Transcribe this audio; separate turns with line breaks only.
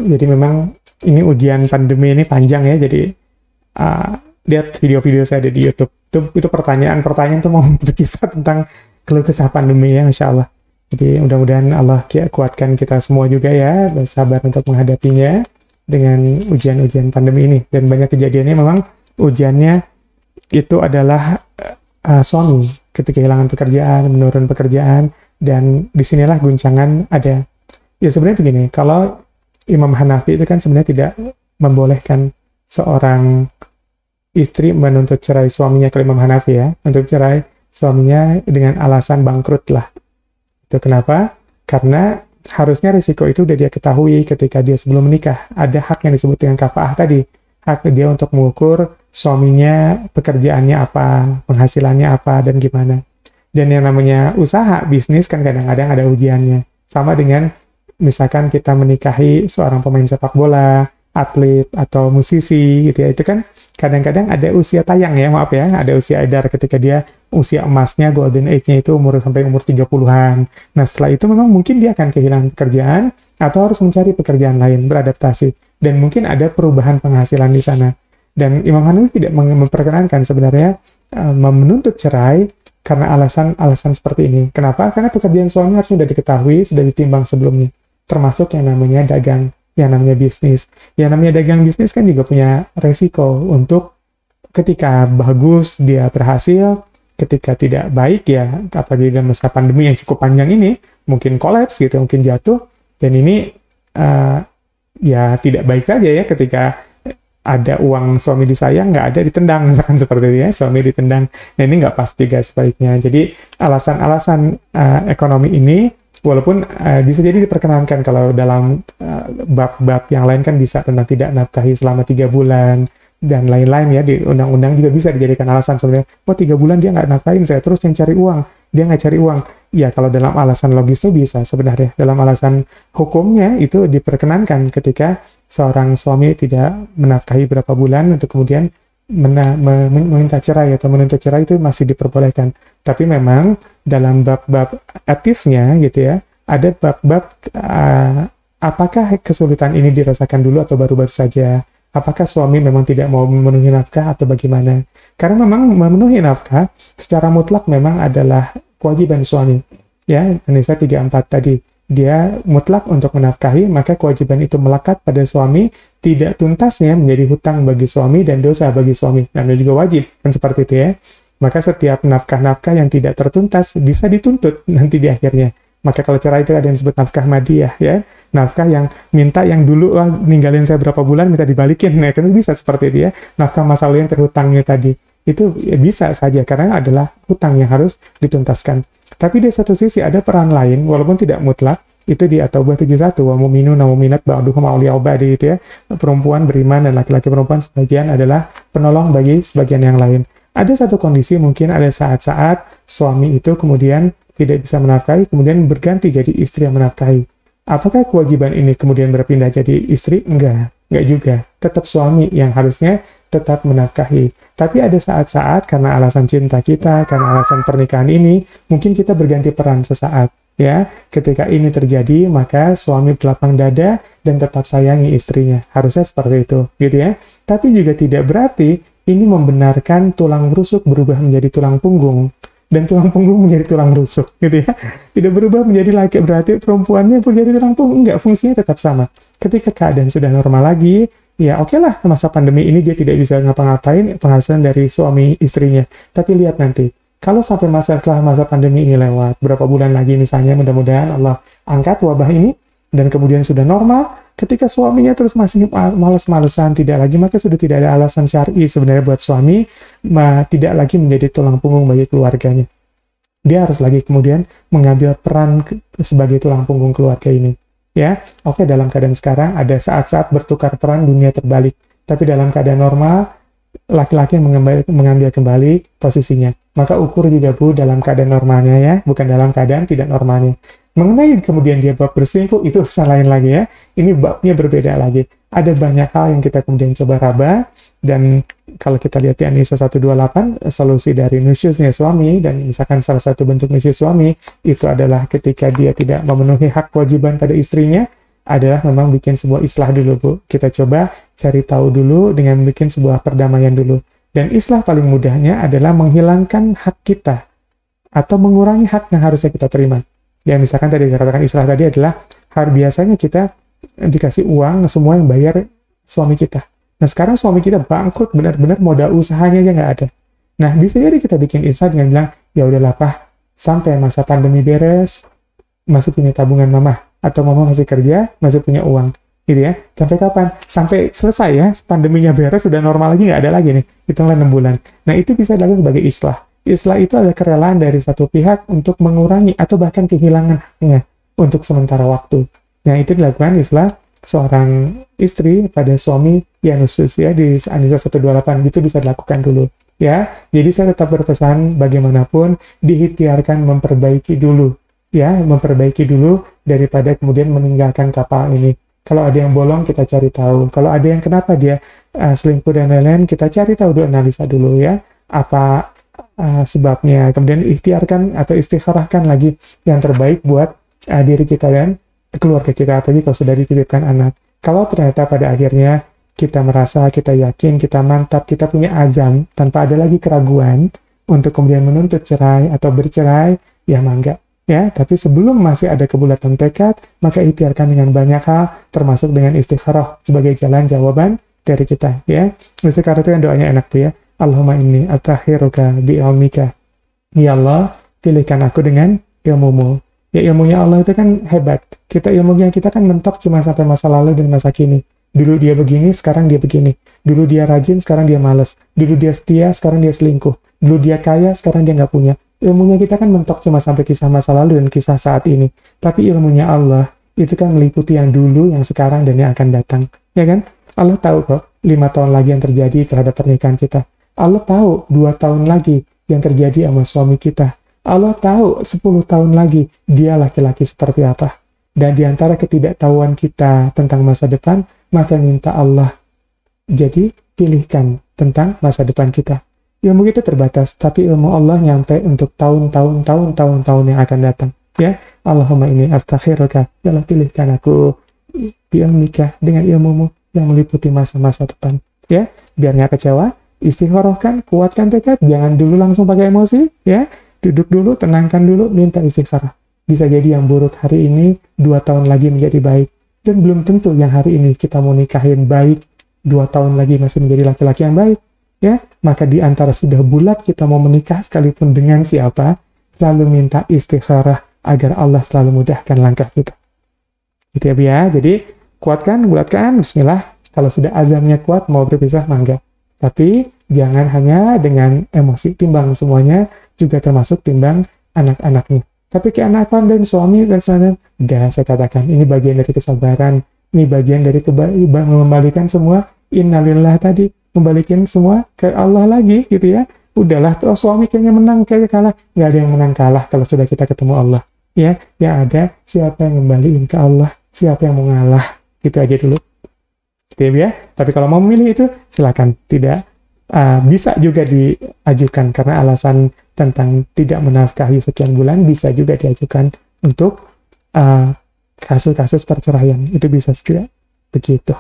Jadi memang ini ujian pandemi ini panjang ya. Jadi lihat video-video saya ada di YouTube. Itu pertanyaan-pertanyaan tuh mau berkisah tentang keluh kesah pandemi ya, Masya Allah. Jadi mudah-mudahan Allah kuatkan kita semua juga ya, bersabar untuk menghadapinya dengan ujian-ujian pandemi ini. Dan banyak kejadiannya memang ujiannya itu adalah suami ketika kehilangan pekerjaan, menurun pekerjaan, dan disinilah guncangan ada. Ya sebenarnya begini, kalau Imam Hanafi itu kan sebenarnya tidak membolehkan seorang istri menuntut cerai suaminya, ke Imam Hanafi ya, untuk cerai suaminya dengan alasan bangkrut lah. Itu kenapa? Karena harusnya risiko itu udah dia ketahui ketika dia sebelum menikah. Ada hak yang disebut dengan kafaah tadi. Hak dia untuk mengukur suaminya pekerjaannya apa, penghasilannya apa, dan gimana. Dan yang namanya usaha, bisnis kan kadang-kadang ada ujiannya. Sama dengan misalkan kita menikahi seorang pemain sepak bola, atlet, atau musisi gitu ya. Itu kan kadang-kadang ada usia tayang ya, maaf ya, ada usia edar ketika dia usia emasnya, golden age-nya itu sampai umur 30-an. Nah, setelah itu memang mungkin dia akan kehilangan pekerjaan atau harus mencari pekerjaan lain, beradaptasi. Dan mungkin ada perubahan penghasilan di sana. Dan Imam Hanafi tidak memperkenankan sebenarnya menuntut cerai karena alasan seperti ini. Kenapa? Karena pekerjaan suami harus sudah diketahui, sudah ditimbang sebelumnya. Termasuk yang namanya dagang, yang namanya bisnis. Yang namanya dagang bisnis kan juga punya resiko untuk ketika bagus dia berhasil, ketika tidak baik ya, apalagi dalam masa pandemi yang cukup panjang ini, mungkin kolaps gitu, mungkin jatuh. Dan ini ya tidak baik saja ya ketika ada uang suami disayang, nggak ada ditendang, misalkan seperti itu ya, suami ditendang. Nah ini nggak pas juga sebaliknya. Jadi alasan-alasan ekonomi ini, walaupun bisa jadi diperkenankan kalau dalam bab-bab yang lain kan bisa tentang tidak nafkahi selama 3 bulan, dan lain-lain ya, di undang-undang juga bisa dijadikan alasan sebenarnya. 3 bulan dia nggak nafkahin saya, terus yang cari uang, dia nggak cari uang. Ya kalau dalam alasan logisnya bisa sebenarnya. Dalam alasan hukumnya itu diperkenankan ketika seorang suami tidak menafkahi berapa bulan untuk kemudian meminta cerai atau menuntut cerai, itu masih diperbolehkan. Tapi memang dalam bab-bab etisnya gitu ya, ada bab-bab apakah kesulitan ini dirasakan dulu atau baru-baru saja. Apakah suami memang tidak mau memenuhi nafkah atau bagaimana? Karena memang memenuhi nafkah secara mutlak memang adalah kewajiban suami. Ya, An-Nisa 34 tadi. Dia mutlak untuk menafkahi, maka kewajiban itu melekat pada suami, tidak tuntasnya menjadi hutang bagi suami dan dosa bagi suami. Dan juga wajib, kan seperti itu ya. Maka setiap nafkah-nafkah yang tidak tertuntas bisa dituntut nanti di akhirnya. Maka kalau cerai itu ada yang disebut nafkah madiyah ya. Nafkah yang minta yang dulu ninggalin saya berapa bulan minta dibalikin. Nah, itu bisa seperti itu ya. Nafkah masa lalu yang terhutangnya tadi. Itu ya bisa saja karena adalah hutang yang harus dituntaskan. Tapi di satu sisi ada peran lain walaupun tidak mutlak. Itu di At-Taubah 71 wa mu'minuna wa mu'minat ba'duhum awliya'u ba'di itu ya. Perempuan beriman dan laki-laki perempuan sebagian adalah penolong bagi sebagian yang lain. Ada satu kondisi mungkin ada saat-saat suami itu kemudian tidak bisa menafkahi, kemudian berganti jadi istri yang menafkahi. Apakah kewajiban ini kemudian berpindah jadi istri? Enggak juga. Tetap suami yang harusnya tetap menafkahi. Tapi ada saat-saat karena alasan cinta kita, karena alasan pernikahan ini, mungkin kita berganti peran sesaat. Ya, ketika ini terjadi, maka suami berlapang dada dan tetap sayangi istrinya. Harusnya seperti itu, gitu ya. Tapi juga tidak berarti ini membenarkan tulang rusuk berubah menjadi tulang punggung. Dan tulang punggung menjadi tulang rusuk, gitu ya. Tidak berubah menjadi laki, berarti perempuannya pun jadi tulang punggung. Enggak, fungsinya tetap sama. Ketika keadaan sudah normal lagi, ya oke lah, masa pandemi ini dia tidak bisa ngapa-ngapain penghasilan dari suami istrinya. Tapi lihat nanti, kalau sampai setelah masa pandemi ini lewat, berapa bulan lagi misalnya, mudah-mudahan Allah angkat wabah ini, dan kemudian sudah normal, ketika suaminya terus masih malas-malesan, tidak lagi, maka sudah tidak ada alasan syar'i sebenarnya buat suami tidak lagi menjadi tulang punggung bagi keluarganya. Dia harus lagi kemudian mengambil peran sebagai tulang punggung keluarga ini. Ya, oke, dalam keadaan sekarang ada saat-saat bertukar peran, dunia terbalik. Tapi dalam keadaan normal, laki-laki mengambil kembali posisinya. Maka ukur juga Bu dalam keadaan normalnya ya, bukan dalam keadaan tidak normalnya. Mengenai kemudian dia bab berselingkuh, itu urusan lain lagi ya. Ini babnya berbeda lagi. Ada banyak hal yang kita kemudian coba raba, dan kalau kita lihat di An-Nisa 128, solusi dari nusyuznya suami, dan misalkan salah satu bentuk nusyuz suami, itu adalah ketika dia tidak memenuhi hak kewajiban pada istrinya, adalah memang bikin sebuah islah dulu, Bu. Kita coba cari tahu dulu dengan bikin sebuah perdamaian dulu. Dan islah paling mudahnya adalah menghilangkan hak kita atau mengurangi hak yang harusnya kita terima. Ya, misalkan tadi dikatakan islah tadi adalah biasanya kita dikasih uang, semua yang bayar suami kita. Nah, sekarang suami kita bangkrut, benar-benar modal usahanya aja nggak ada. Nah, bisa jadi kita bikin islah dengan bilang, ya udahlah Pak, sampai masa pandemi beres, masih punya tabungan mama, atau mama masih kerja, masih punya uang, gitu ya. Sampai kapan? Sampai selesai ya, pandeminya beres, sudah normal lagi, nggak ada lagi nih, hitunglah 6 bulan. Nah, itu bisa dilakukan sebagai islah. Islah itu adalah kerelaan dari satu pihak untuk mengurangi atau bahkan kehilangan haknya untuk sementara waktu. Nah, itu dilakukan islah seorang istri pada suami yang khusus ya, di An-Nisa 128, itu bisa dilakukan dulu. Ya, jadi saya tetap berpesan bagaimanapun diikhtiarkan memperbaiki dulu, ya, memperbaiki dulu daripada kemudian meninggalkan kapal ini. Kalau ada yang bolong kita cari tahu, kalau ada yang kenapa dia selingkuh dan lain-lain kita cari tahu dulu, analisa dulu ya, apa sebabnya. Kemudian ikhtiarkan atau istikharahkan lagi yang terbaik buat diri kita dan keluarga kita, apalagi kalau sudah dititipkan anak. Kalau ternyata pada akhirnya kita merasa, kita yakin, kita mantap, kita punya azam, tanpa ada lagi keraguan untuk kemudian menuntut cerai atau bercerai, ya mangga. Ya, tapi sebelum masih ada kebulatan tekad, maka ikhtiarkan dengan banyak hal, termasuk dengan istikharah sebagai jalan jawaban dari kita. Ya, istikharah itu yang doanya enak tuh ya. Allahumma inni atakhiruka bi'ilmika. Ya Allah, pilihkan aku dengan ilmumu. Ya, ilmunya Allah itu kan hebat. Ilmunya kita kan mentok cuma sampai masa lalu dan masa kini. Dulu dia begini, sekarang dia begini. Dulu dia rajin, sekarang dia malas. Dulu dia setia, sekarang dia selingkuh. Dulu dia kaya, sekarang dia nggak punya. Ilmunya kita kan mentok cuma sampai kisah masa lalu dan kisah saat ini. Tapi ilmunya Allah itu kan meliputi yang dulu, yang sekarang, dan yang akan datang. Ya kan? Allah tahu kok 5 tahun lagi yang terjadi terhadap pernikahan kita. Allah tahu 2 tahun lagi yang terjadi sama suami kita. Allah tahu 10 tahun lagi dia laki-laki seperti apa. Dan di antara ketidaktahuan kita tentang masa depan, maka minta Allah, jadi pilihkan tentang masa depan kita. Ilmu kita terbatas, tapi ilmu Allah nyampe untuk tahun-tahun yang akan datang. Ya, Allahumma inni astakhiruka, ya Allah pilihkan aku bi'ilmika, dengan ilmumu yang meliputi masa-masa depan. Ya, biar nggak kecewa, istikharahkan, kuatkan tekad, jangan dulu langsung pakai emosi, ya. Duduk dulu, tenangkan dulu, minta istikharah. Bisa jadi yang buruk hari ini, 2 tahun lagi menjadi baik. Dan belum tentu yang hari ini kita mau nikahin baik, 2 tahun lagi masih menjadi laki-laki yang baik. Ya, maka di antara sudah bulat kita mau menikah sekalipun dengan siapa, selalu minta istikharah agar Allah selalu mudahkan langkah kita. Gitu ya, ya. Jadi, kuatkan, bulatkan, bismillah. Kalau sudah azamnya kuat, mau berpisah, mangga. Tapi, jangan hanya dengan emosi, timbang semuanya, juga termasuk timbang anak-anaknya. Tapi keanakan dan suami dan sana, udah saya katakan, ini bagian dari kesabaran, ini bagian dari mengembalikan semua, innalillah tadi, membalikin semua ke Allah lagi, gitu ya. Udahlah, terus suami kayaknya menang, kayaknya kalah. Nggak ada yang menang kalah kalau sudah kita ketemu Allah. Ya, yang ada siapa yang ngembaliin ke Allah, siapa yang mau ngalah, gitu aja dulu. Gitu ya. Tapi kalau mau memilih itu, silakan. Tidak. Bisa juga diajukan karena alasan tentang tidak menafkahi sekian bulan, bisa juga diajukan untuk kasus-kasus perceraian. Itu bisa juga begitu.